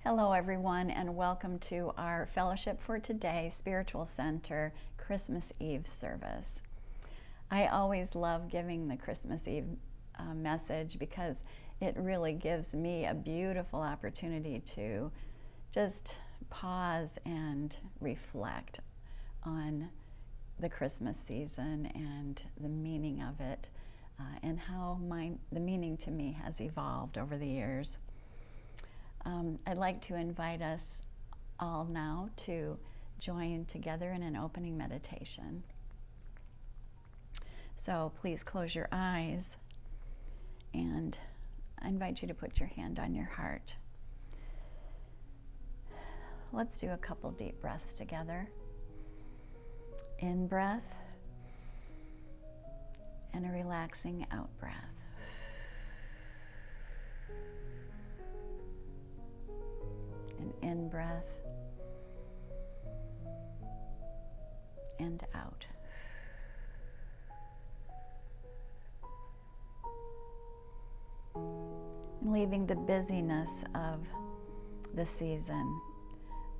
Hello everyone, and welcome to our Fellowship for Today Spiritual Center Christmas Eve service. I always love giving the Christmas Eve message because it really gives me a beautiful opportunity to just pause and reflect on the Christmas season and the meaning of it, and how the meaning to me has evolved over the years. I'd like to invite us all now to join together in an opening meditation. So please close your eyes, and I invite you to put your hand on your heart. Let's do a couple deep breaths together. In breath and a relaxing out breath. An in breath and out. And leaving the busyness of the season,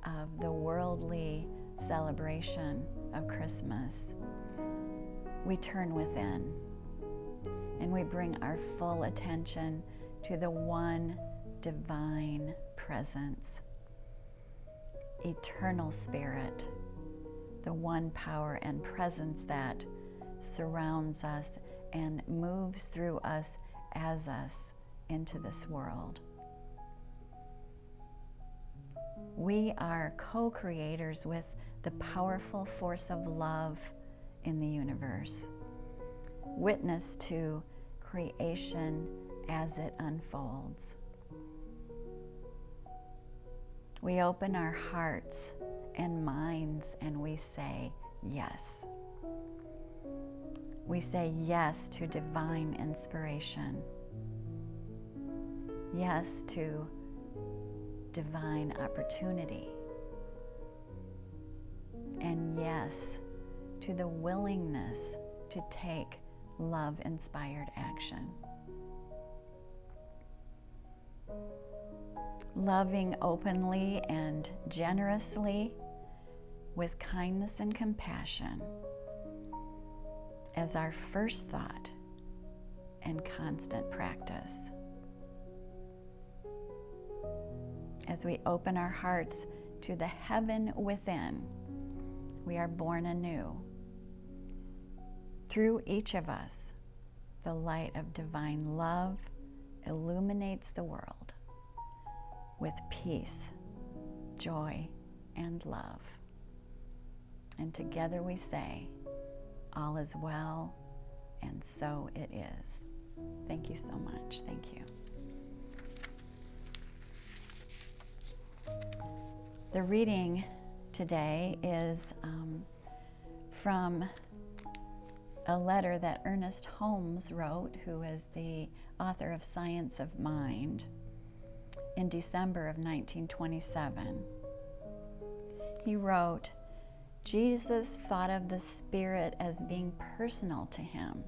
of the worldly celebration of Christmas, we turn within and we bring our full attention to the one divine presence, eternal spirit, the one power and presence that surrounds us and moves through us as us into this world. We are co-creators with the powerful force of love in the universe, witness to creation as it unfolds. We open our hearts and minds and we say yes. We say yes to divine inspiration. Yes to divine opportunity. And yes to the willingness to take love-inspired action. Loving openly and generously with kindness and compassion as our first thought and constant practice. As we open our hearts to the heaven within, we are born anew. Through each of us, the light of divine love illuminates the world with peace, joy, and love. And together we say, all is well, and so it is. Thank you so much. Thank you. The reading today is from a letter that Ernest Holmes wrote, who is the author of Science of Mind, in December of 1927. He wrote, Jesus thought of the Spirit as being personal to him,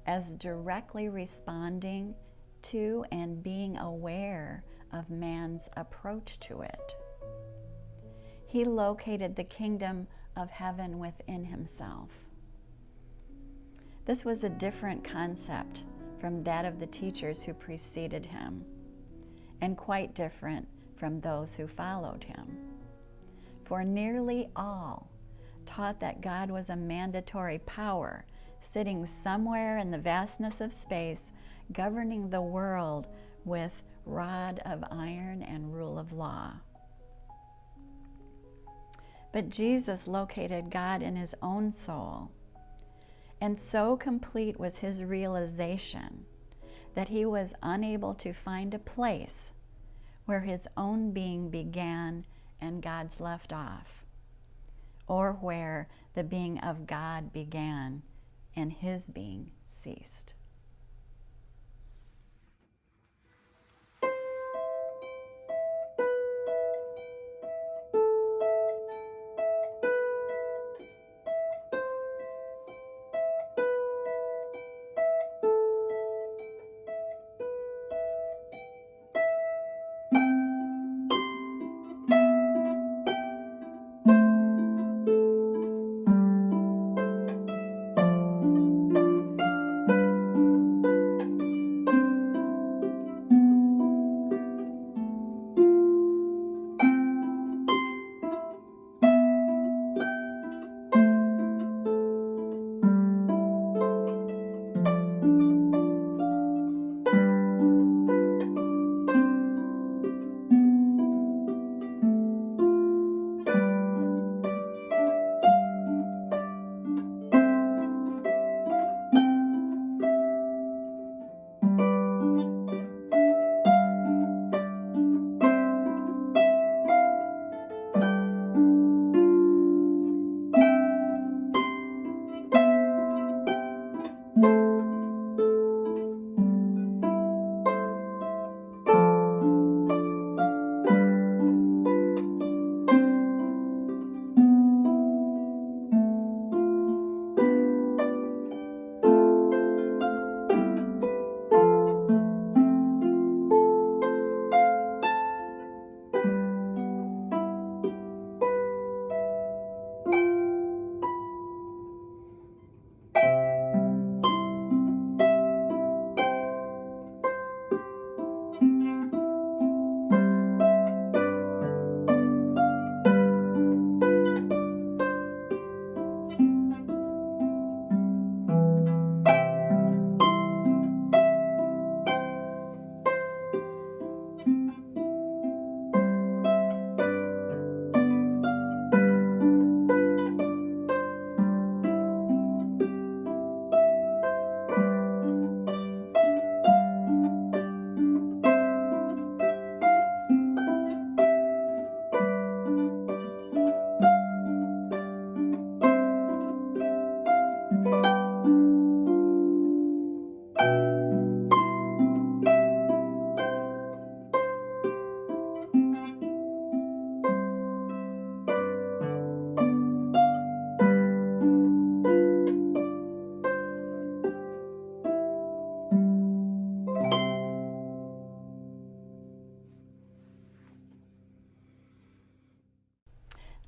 as directly responding to and being aware of man's approach to it. He located the kingdom of heaven within himself. This was a different concept from that of the teachers who preceded him, and quite different from those who followed him. For nearly all taught that God was a mandatory power sitting somewhere in the vastness of space, governing the world with rod of iron and rule of law. But Jesus located God in his own soul, and so complete was his realization that he was unable to find a place where his own being began and God's left off, or where the being of God began and his being ceased.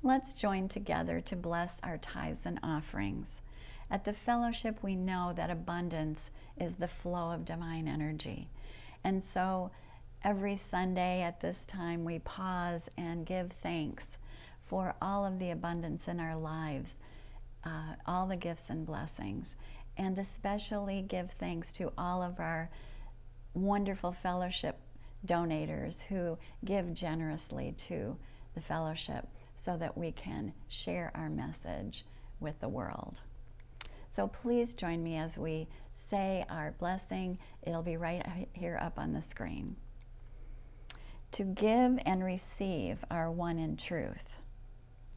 Let's join together to bless our tithes and offerings. At the fellowship, we know that abundance is the flow of divine energy. And so every Sunday at this time, we pause and give thanks for all of the abundance in our lives, all the gifts and blessings, and especially give thanks to all of our wonderful fellowship donators who give generously to the fellowship so that we can share our message with the world. So please join me as we say our blessing. It'll be right here up on the screen. To give and receive are one in truth.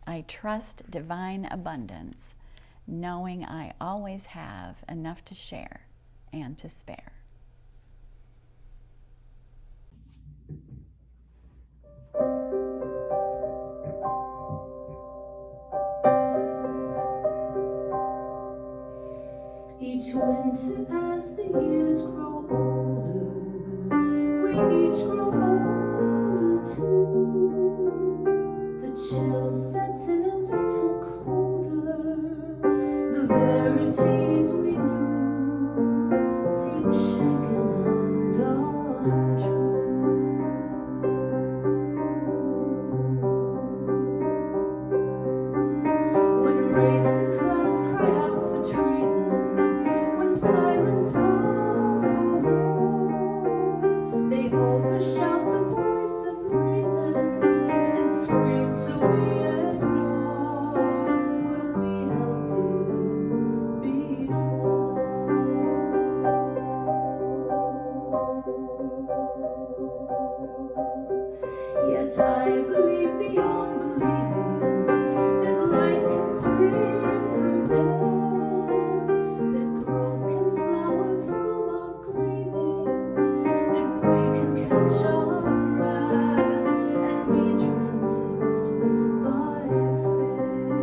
I trust divine abundance, knowing I always have enough to share and to spare. each winter as the years grow older, we each grow older too. The chill sets in a little colder, the verities we knew seem shaken and untrue. When race and class cry out for treason, when sirens call for war, they overshout the voice of reason and scream till we ignore what we held dear before. Yet I believe beyond believing that life can spring from death, that growth can flower from our grieving, that we can catch our breath and be transfixed by faith.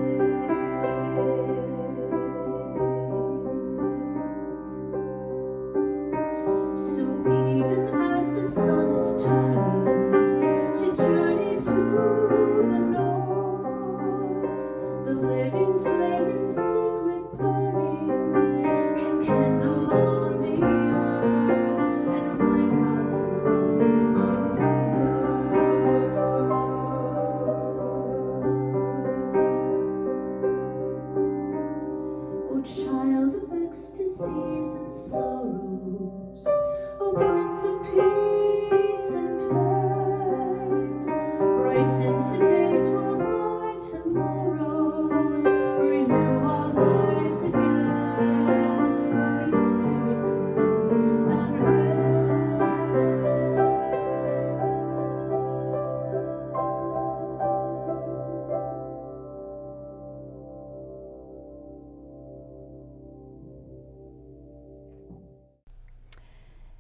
So even as the sun is turning to journey to the north, the living flame in secret burning can kindle on the earth and bring God's love to birth. O child of ecstasies and sorrows, O Prince of peace and pain, brighten today's world by tomorrow's, renew our lives again. Holy Spirit, come and reign.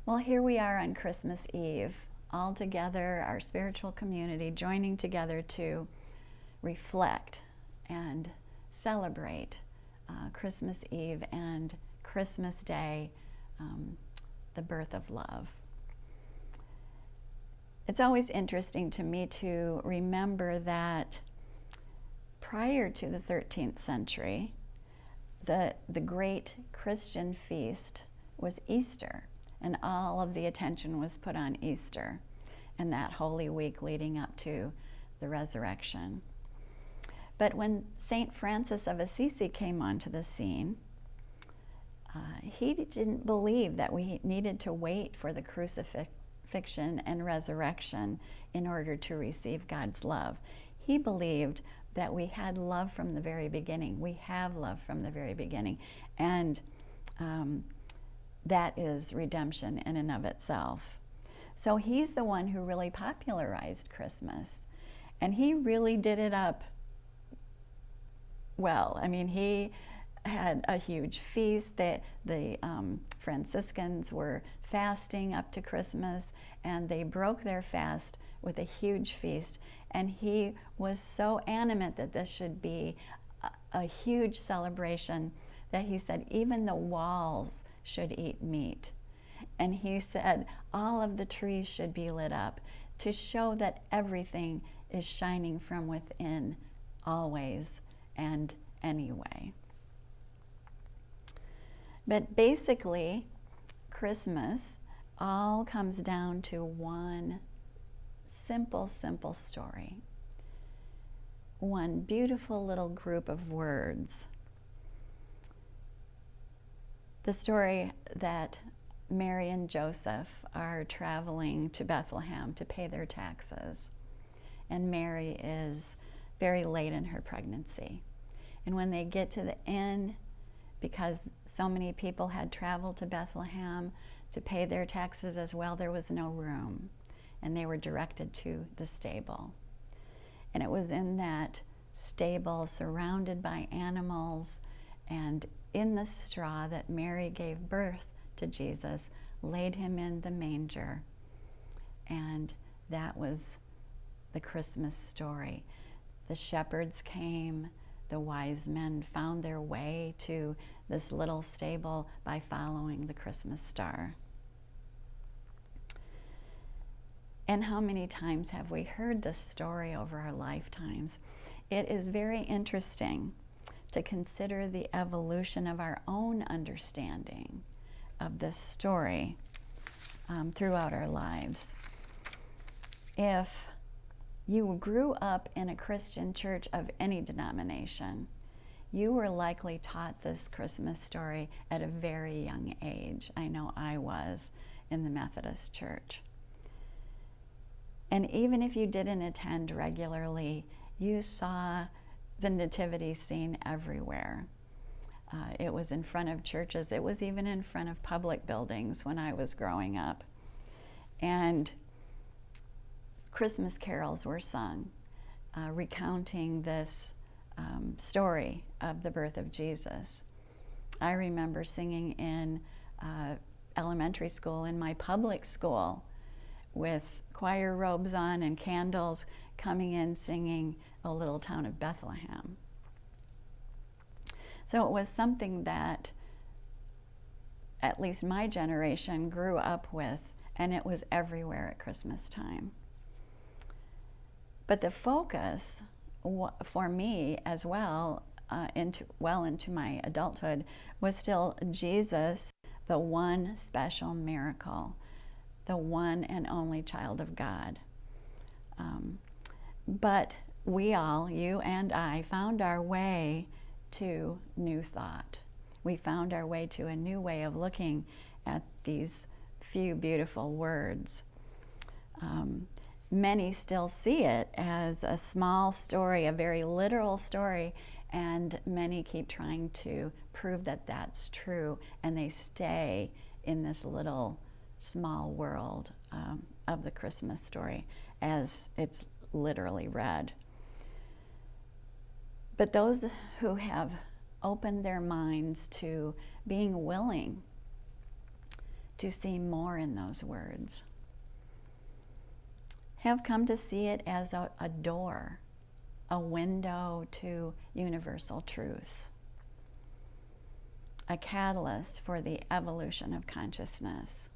Well, here we are on Christmas Eve, all together, our spiritual community, joining together to reflect and celebrate Christmas Eve and Christmas Day, the birth of love. It's always interesting to me to remember that prior to the 13th century, the great Christian feast was Easter, and all of the attention was put on Easter and that Holy Week leading up to the resurrection. But when St. Francis of Assisi came onto the scene, he didn't believe that we needed to wait for the crucifixion and resurrection in order to receive God's love. He believed that we had love from the very beginning. We have love from the very beginning. And that is redemption in and of itself. So he's the one who really popularized Christmas. And he really did it up well. I mean, he had a huge feast. The Franciscans were fasting up to Christmas, and they broke their fast with a huge feast. And he was so animate that this should be a huge celebration that he said even the walls should eat meat. And he said all of the trees should be lit up to show that everything is shining from within always and anyway. But basically, Christmas all comes down to one simple story. One beautiful little group of words. The story that Mary and Joseph are traveling to Bethlehem to pay their taxes. And Mary is very late in her pregnancy. And when they get to the inn, because so many people had traveled to Bethlehem to pay their taxes as well, there was no room. And they were directed to the stable. And it was in that stable, surrounded by animals, and in the straw that Mary gave birth to Jesus, laid him in the manger. And that was the Christmas story. The shepherds came, the wise men found their way to this little stable by following the Christmas star. And how many times have we heard this story over our lifetimes? It is very interesting to consider the evolution of our own understanding of this story throughout our lives. If you grew up in a Christian church of any denomination, you were likely taught this Christmas story at a very young age. I know I was in the Methodist Church. And even if you didn't attend regularly, you saw the nativity scene everywhere. It was in front of churches. It was even in front of public buildings when I was growing up. And Christmas carols were sung, recounting this story of the birth of Jesus. I remember singing in elementary school, in my public school, with choir robes on and candles, coming in singing "O Little Town of Bethlehem." So it was something that at least my generation grew up with, and it was everywhere at Christmas time. But the focus for me as well, into my adulthood, was still Jesus, the one special miracle, the one and only child of God. But we all, you and I, found our way to new thought. We found our way to a new way of looking at these few beautiful words. Many still see it as a small story, a very literal story, and many keep trying to prove that that's true, and they stay in this little small world of the Christmas story as it's literally read. But those who have opened their minds to being willing to see more in those words have come to see it as a door, a window to universal truths, a catalyst for the evolution of consciousness.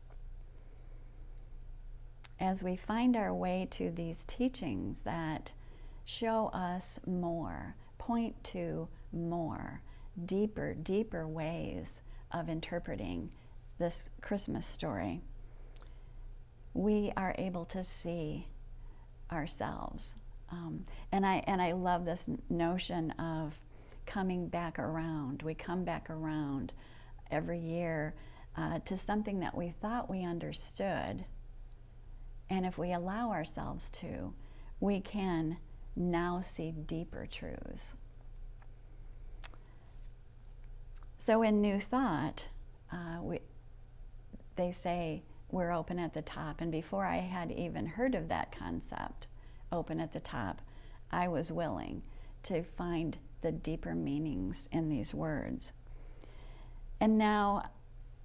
As we find our way to these teachings that show us more, point to more, deeper ways of interpreting this Christmas story, we are able to see ourselves. And I love this notion of coming back around. We come back around every year to something that we thought we understood. And if we allow ourselves to, we can now see deeper truths. So in New Thought, they say we're open at the top. And before I had even heard of that concept, open at the top, I was willing to find the deeper meanings in these words. And now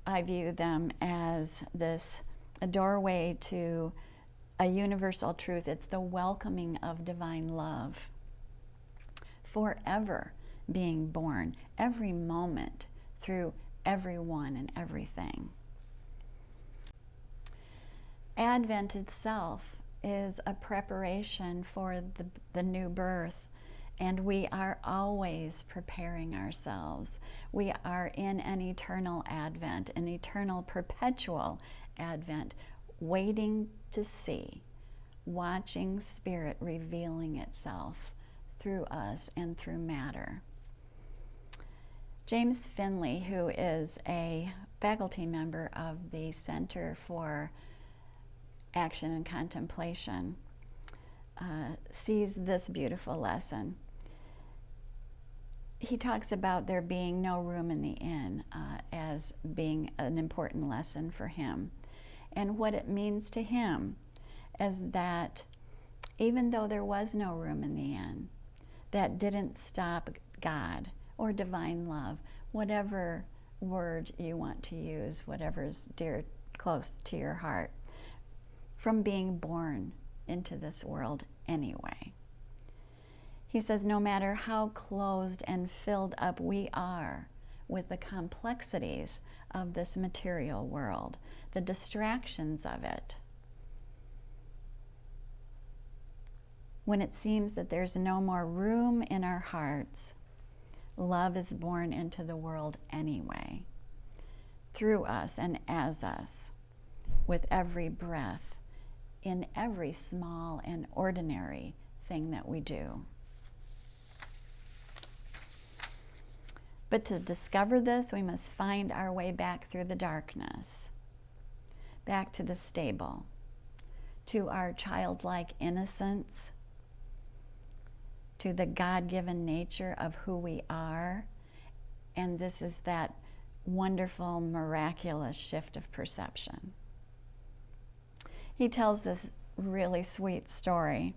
I view them as a doorway to a universal truth. It's the welcoming of divine love, forever being born, every moment, through everyone and everything. Advent itself is a preparation for the new birth, and we are always preparing ourselves. We are in an eternal Advent, an eternal perpetual Advent, waiting to see, watching Spirit revealing itself through us and through matter. James Finley, who is a faculty member of the Center for Action and Contemplation, sees this beautiful lesson. He talks about there being no room in the inn as being an important lesson for him. And what it means to him is that even though there was no room in the inn, that didn't stop God or divine love, whatever word you want to use, whatever's dear, close to your heart, from being born into this world anyway. He says, no matter how closed and filled up we are with the complexities of this material world, the distractions of it, when it seems that there's no more room in our hearts, love is born into the world anyway, through us and as us, with every breath, in every small and ordinary thing that we do. But to discover this, we must find our way back through the darkness, back to the stable, to our childlike innocence, to the God-given nature of who we are. And this is that wonderful, miraculous shift of perception. He tells this really sweet story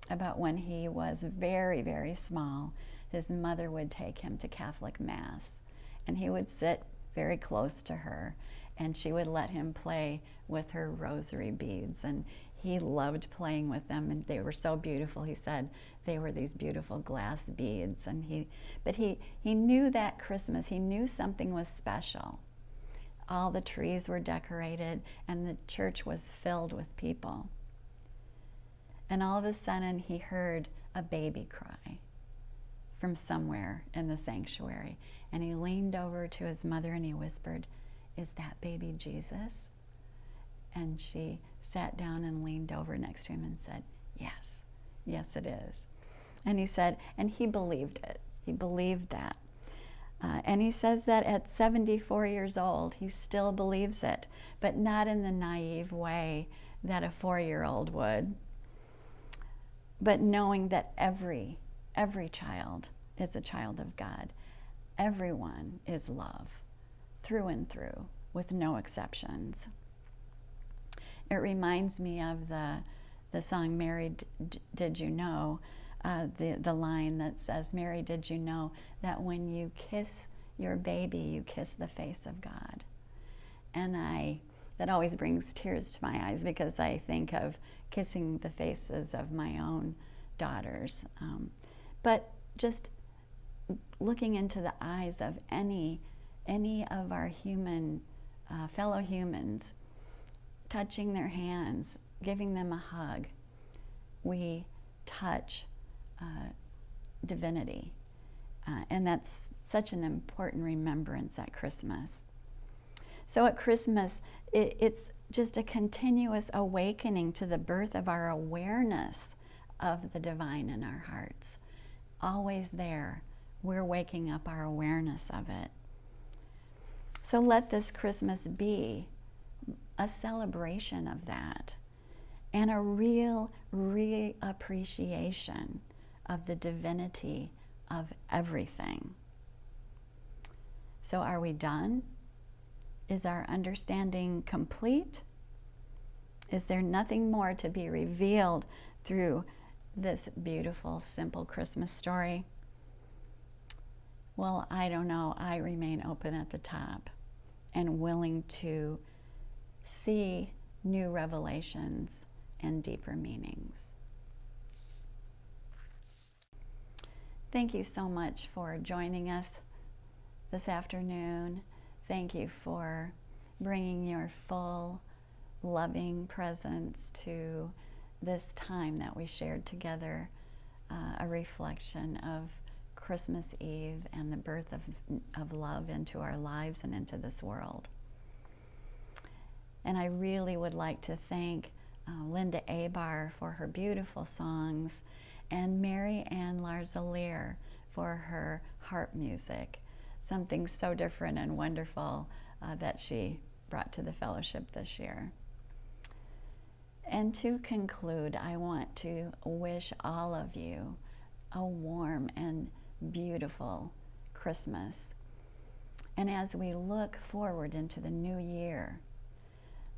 about when he was very, very small. His mother would take him to Catholic Mass, and he would sit very close to her, and she would let him play with her rosary beads, and he loved playing with them, and they were so beautiful. He said they were these beautiful glass beads, and he knew that Christmas, he knew something was special. All the trees were decorated, and the church was filled with people. And all of a sudden, he heard a baby cry from somewhere in the sanctuary. And he leaned over to his mother and he whispered, "Is that baby Jesus?" And she sat down and leaned over next to him and said, "Yes, yes it is." And he said, and he believed it. He believed that. And he says that at 74 years old, he still believes it, but not in the naive way that a 4-year-old would, but knowing that every child is a child of God. Everyone is love, through and through, with no exceptions. It reminds me of the song, Mary, Did You Know? The line that says, "Mary, did you know that when you kiss your baby, you kiss the face of God?" And that always brings tears to my eyes, because I think of kissing the faces of my own daughters. But just looking into the eyes of any of our fellow humans, touching their hands, giving them a hug, we touch divinity. And that's such an important remembrance at Christmas. So at Christmas, it's just a continuous awakening to the birth of our awareness of the divine in our hearts. Always there. We're waking up our awareness of it. So let this Christmas be a celebration of that, and a real reappreciation of the divinity of everything. So are we done? Is our understanding complete? Is there nothing more to be revealed through this beautiful, simple Christmas story? Well, I don't know. I remain open at the top and willing to see new revelations and deeper meanings. Thank you so much for joining us this afternoon. Thank you for bringing your full, loving presence to this time that we shared together, a reflection of Christmas Eve and the birth of love into our lives and into this world. And I really would like to thank Linda Abar for her beautiful songs, and Mary Ann Larzalier for her harp music, something so different and wonderful that she brought to the fellowship this year. And to conclude, I want to wish all of you a warm and beautiful Christmas. And as we look forward into the new year,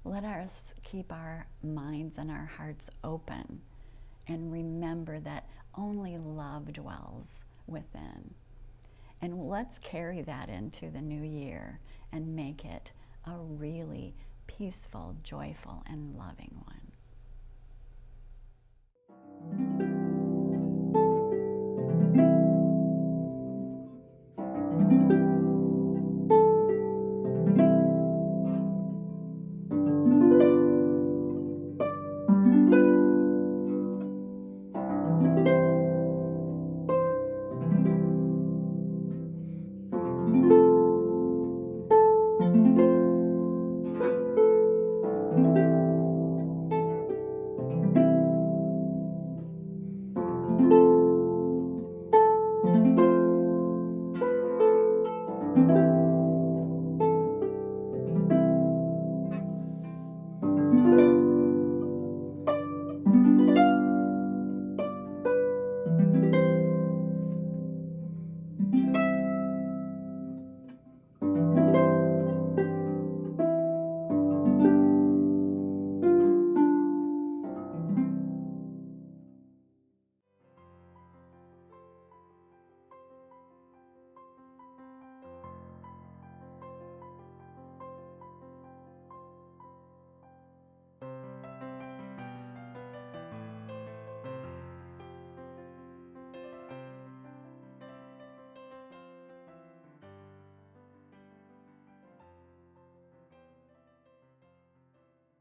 let us keep our minds and our hearts open and remember that only love dwells within. And let's carry that into the new year and make it a really peaceful, joyful, and loving one.